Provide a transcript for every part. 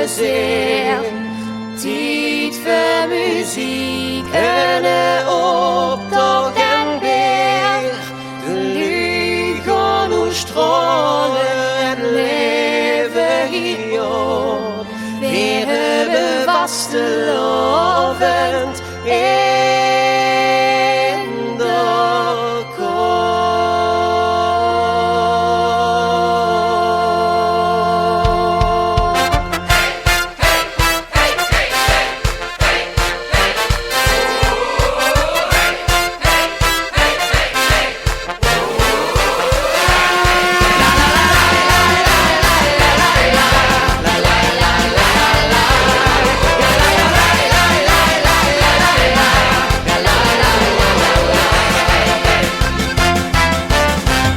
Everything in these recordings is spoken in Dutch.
zeer. Tijd voor muziek en optocht en weer. De lucht gaan nu stralen en leven hier. We hebben vastelovend in de koor.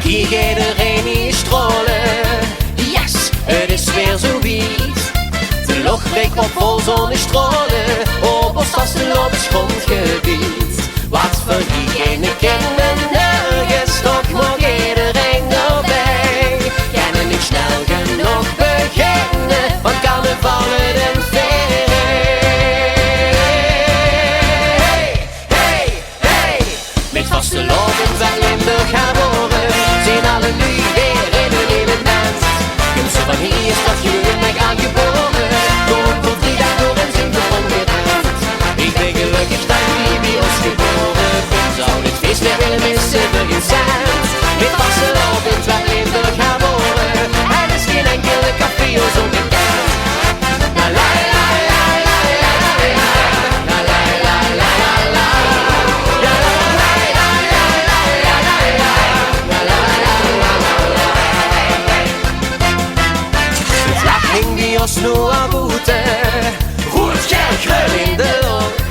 Hier gaat er een stralen, yes, het is weer zo wiet. De lucht breekt op vol zonnestralen, op ons vastelovend grondgebied. Wat voor diegene kennen nergens, toch mag iedereen erbij. Kunnen niet snel genoeg beginnen, want carnaval het een feest. Hey, hey, met vastelovend waar Limburg gaan worden. Zien alle nu weer in een evenement. Komt zo van hier is dat je in mij aangeboren. Kom voor 3 dagen door en zing de ongerecht. Ik ben gelukkig dat je bij ons geboren bent. Zou dit feest weer willen missen voor geen cent. Met vastelovend waar Limburg gaan worden. Er is geen enkele café zo bekend. La la la la la la la la la la la la la. Nu aan boete, goed kerkrul in de lucht.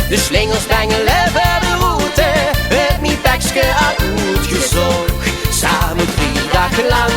De slingers bengelen bij de route, het miepekske had goed gezocht. Samen 3 dagen lang